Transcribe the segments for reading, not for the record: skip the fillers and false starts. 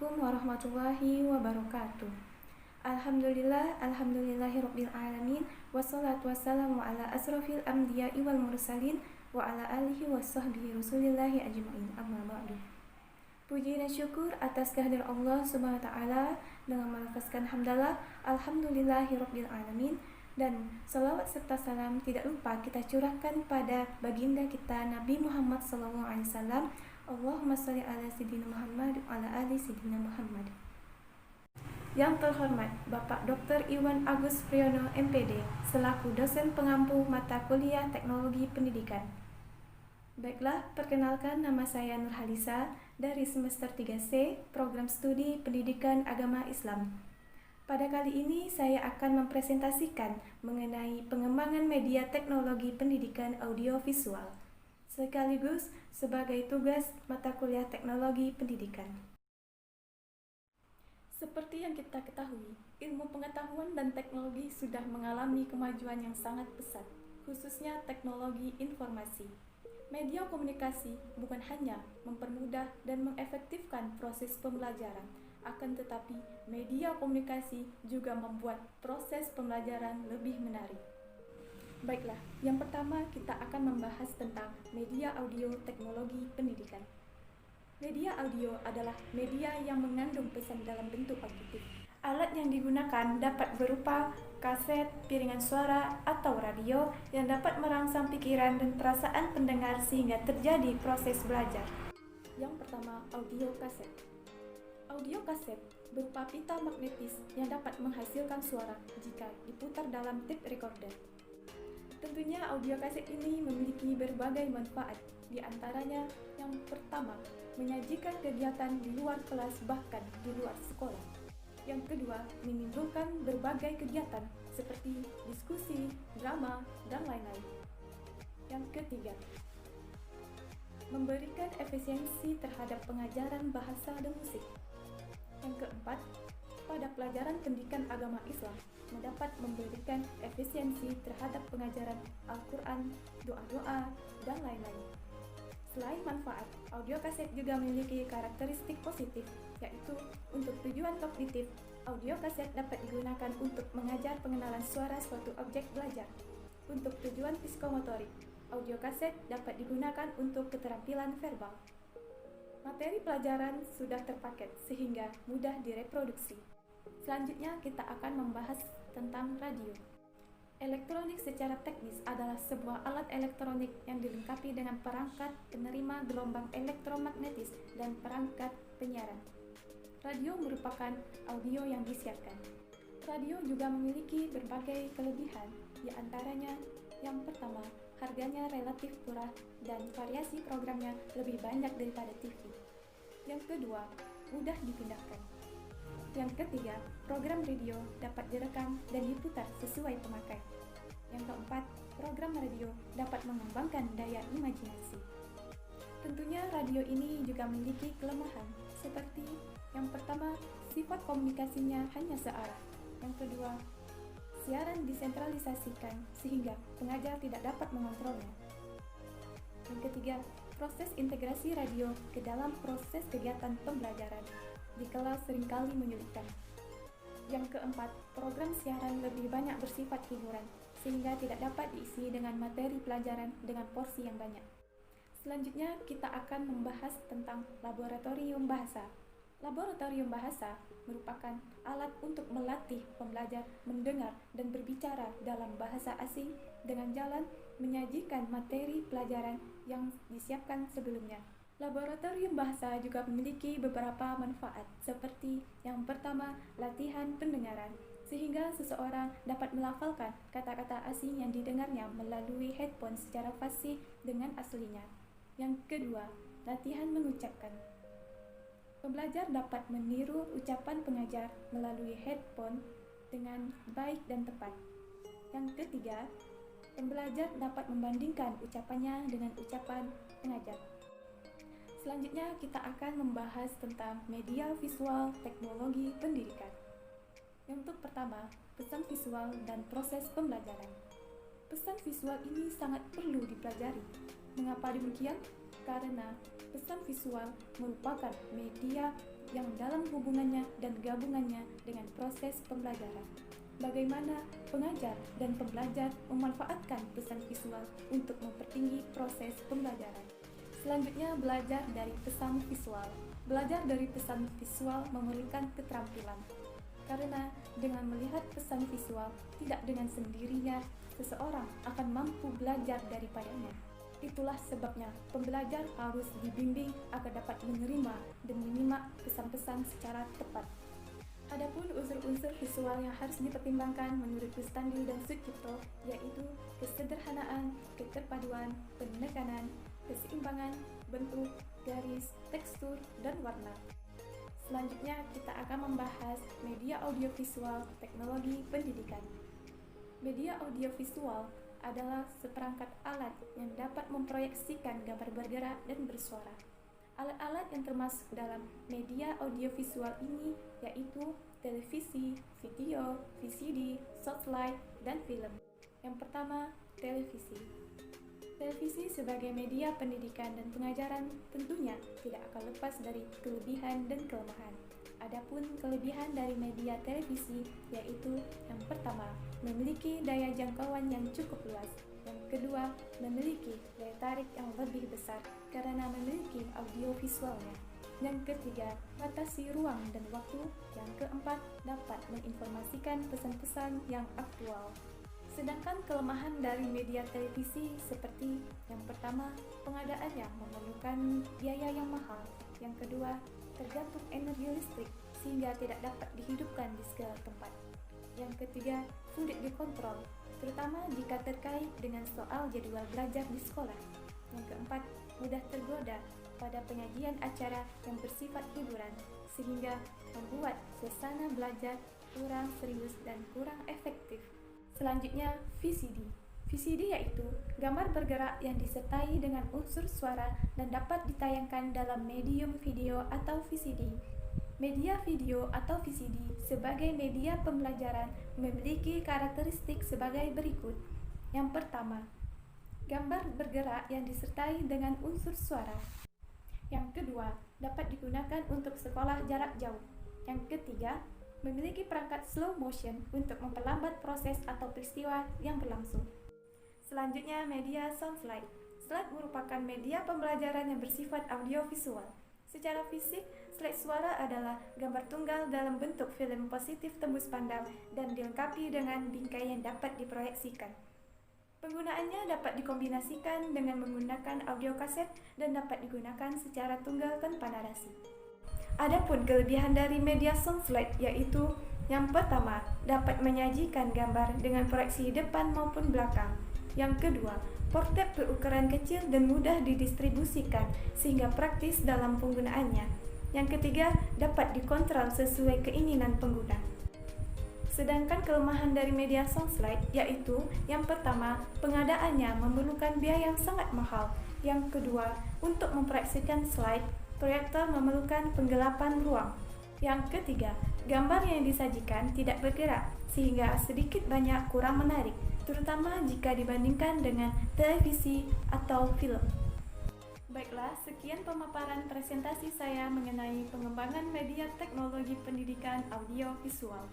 Assalamualaikum warahmatullahi wabarakatuh. Alhamdulillahirabbil alamin, wassalatu wassalamu ala asrofil anbiya'i wal mursalin wa ala alihi washabbihi rasulillahi ajma'in. Amma ba'du. Puji dan syukur atas kehadiran Allah Subhanahu wa taala dengan melafazkan hamdalah alhamdulillahirabbil alamin, dan salawat serta salam tidak lupa kita curahkan pada baginda kita Nabi Muhammad SAW. Allahumma sholli ala sayyidina Muhammad wa ala ali sayyidina Muhammad. Yang terhormat Bapak Dr. Iwan Agus Priyono MPD selaku dosen pengampu mata kuliah Teknologi Pendidikan. Baiklah, perkenalkan, nama saya Nurhalisa dari semester 3C Program Studi Pendidikan Agama Islam. Pada kali ini saya akan mempresentasikan mengenai pengembangan media teknologi pendidikan audiovisual sekaligus sebagai tugas mata kuliah Teknologi Pendidikan. Seperti yang kita ketahui, ilmu pengetahuan dan teknologi sudah mengalami kemajuan yang sangat pesat, khususnya teknologi informasi. Media komunikasi bukan hanya mempermudah dan mengefektifkan proses pembelajaran, akan tetapi media komunikasi juga membuat proses pembelajaran lebih menarik. Baiklah, yang pertama kita akan membahas tentang media audio teknologi pendidikan. Media audio adalah media yang mengandung pesan dalam bentuk auditif. Alat yang digunakan dapat berupa kaset, piringan suara, atau radio yang dapat merangsang pikiran dan perasaan pendengar sehingga terjadi proses belajar. Yang pertama, audio kaset. Audio kaset berupa pita magnetis yang dapat menghasilkan suara jika diputar dalam tape recorder. Tentunya audio kaset ini memiliki berbagai manfaat, di antaranya yang pertama, menyajikan kegiatan di luar kelas bahkan di luar sekolah. Yang kedua, menimbulkan berbagai kegiatan seperti diskusi, drama, dan lain-lain. Yang ketiga, memberikan efisiensi terhadap pengajaran bahasa dan musik. Yang keempat, pada pelajaran pendidikan agama Islam mendapat memberikan efisiensi terhadap pengajaran Al-Quran, doa-doa, dan lain-lain. Selain manfaat, audio kaset juga memiliki karakteristik positif, yaitu untuk tujuan kognitif, audio kaset dapat digunakan untuk mengajar pengenalan suara suatu objek belajar. Untuk tujuan psikomotorik, audio kaset dapat digunakan untuk keterampilan verbal. Materi pelajaran sudah terpaket sehingga mudah direproduksi. Selanjutnya kita akan membahas tentang radio. Elektronik secara teknis adalah sebuah alat elektronik yang dilengkapi dengan perangkat penerima gelombang elektromagnetis dan perangkat penyiaran. Radio merupakan audio yang disiarkan. Radio juga memiliki berbagai kelebihan, di antaranya yang pertama, harganya relatif murah dan variasi programnya lebih banyak daripada TV. Yang kedua, mudah dipindahkan. Yang ketiga, program radio dapat direkam dan diputar sesuai pemakai. Yang keempat, program radio dapat mengembangkan daya imajinasi. Tentunya radio ini juga memiliki kelemahan, seperti yang pertama, sifat komunikasinya hanya searah. Yang kedua, siaran disentralisasikan sehingga pengajar tidak dapat mengontrolnya. Yang ketiga, proses integrasi radio ke dalam proses kegiatan pembelajaran di kelas seringkali menyulitkan. Yang keempat, program siaran lebih banyak bersifat hiburan, sehingga tidak dapat diisi dengan materi pelajaran dengan porsi yang banyak. Selanjutnya, kita akan membahas tentang laboratorium bahasa. Laboratorium bahasa merupakan alat untuk melatih pembelajar mendengar dan berbicara dalam bahasa asing dengan jalan menyajikan materi pelajaran yang disiapkan sebelumnya. Laboratorium bahasa juga memiliki beberapa manfaat, seperti yang pertama, latihan pendengaran, sehingga seseorang dapat melafalkan kata-kata asing yang didengarnya melalui headphone secara fasih dengan aslinya. Yang kedua, latihan mengucapkan. Pembelajar dapat meniru ucapan pengajar melalui headphone dengan baik dan tepat. Yang ketiga, pembelajar dapat membandingkan ucapannya dengan ucapan pengajar. Selanjutnya kita akan membahas tentang media visual teknologi pendidikan. Yang pertama, pesan visual dan proses pembelajaran. Pesan visual ini sangat perlu dipelajari. Mengapa demikian? Karena pesan visual merupakan media yang dalam hubungannya dan gabungannya dengan proses pembelajaran. Bagaimana pengajar dan pembelajar memanfaatkan pesan visual untuk mempertinggi proses pembelajaran. Selanjutnya, belajar dari pesan visual. Belajar dari pesan visual memerlukan keterampilan. Karena dengan melihat pesan visual, tidak dengan sendirinya seseorang akan mampu belajar daripadanya. Itulah sebabnya pembelajar harus dibimbing agar dapat menerima dan menyimak pesan-pesan secara tepat. Adapun unsur-unsur visual yang harus dipertimbangkan menurut Bustandi dan Sucipto yaitu kesederhanaan, keterpaduan, penekanan, keseimbangan, bentuk, garis, tekstur, dan warna. Selanjutnya kita akan membahas media audiovisual teknologi pendidikan. Media audiovisual adalah seperangkat alat yang dapat memproyeksikan gambar bergerak dan bersuara. Alat-alat yang termasuk dalam media audiovisual ini yaitu televisi, video, VCD, satellite, dan film. Yang pertama, televisi. Televisi sebagai media pendidikan dan pengajaran tentunya tidak akan lepas dari kelebihan dan kelemahan. Adapun kelebihan dari media televisi yaitu yang pertama, memiliki daya jangkauan yang cukup luas. Yang kedua, memiliki daya tarik yang lebih besar karena memiliki audio visualnya. Yang ketiga, batasi ruang dan waktu. Yang keempat, dapat menginformasikan pesan-pesan yang aktual. Sedangkan kelemahan dari media televisi seperti yang pertama, pengadaannya memerlukan biaya yang mahal. Yang kedua, tergantung energi listrik sehingga tidak dapat dihidupkan di segala tempat. Yang ketiga, sulit dikontrol, terutama jika terkait dengan soal jadwal belajar di sekolah. Yang keempat, mudah tergoda pada penyajian acara yang bersifat hiburan sehingga membuat suasana belajar kurang serius dan kurang efektif. Selanjutnya, VCD. VCD yaitu gambar bergerak yang disertai dengan unsur suara dan dapat ditayangkan dalam medium video atau VCD. Media video atau VCD sebagai media pembelajaran memiliki karakteristik sebagai berikut. Yang pertama, gambar bergerak yang disertai dengan unsur suara. Yang kedua, dapat digunakan untuk sekolah jarak jauh. Yang ketiga, memiliki perangkat slow motion untuk memperlambat proses atau peristiwa yang berlangsung. Selanjutnya, media sound slide. Slide merupakan media pembelajaran yang bersifat audiovisual. Secara fisik, slide suara adalah gambar tunggal dalam bentuk film positif tembus pandang dan dilengkapi dengan bingkai yang dapat diproyeksikan. Penggunaannya dapat dikombinasikan dengan menggunakan audio kaset dan dapat digunakan secara tunggal tanpa narasi. Adapun kelebihan dari media sound slide yaitu yang pertama, dapat menyajikan gambar dengan proyeksi depan maupun belakang. Yang kedua, portret berukuran kecil dan mudah didistribusikan sehingga praktis dalam penggunaannya. Yang ketiga, dapat dikontrol sesuai keinginan pengguna. Sedangkan kelemahan dari media sound slide yaitu yang pertama, pengadaannya memerlukan biaya yang sangat mahal. Yang kedua, untuk memproyeksikan slide, proyektor memerlukan penggelapan ruang. Yang ketiga, gambar yang disajikan tidak bergerak sehingga sedikit banyak kurang menarik, terutama jika dibandingkan dengan televisi atau film. Baiklah, sekian pemaparan presentasi saya mengenai pengembangan media teknologi pendidikan audio visual.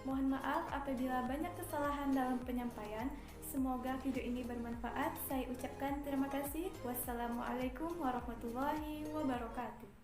Mohon maaf apabila banyak kesalahan dalam penyampaian. Semoga video ini bermanfaat. Saya ucapkan terima kasih. Wassalamualaikum warahmatullahi wabarakatuh.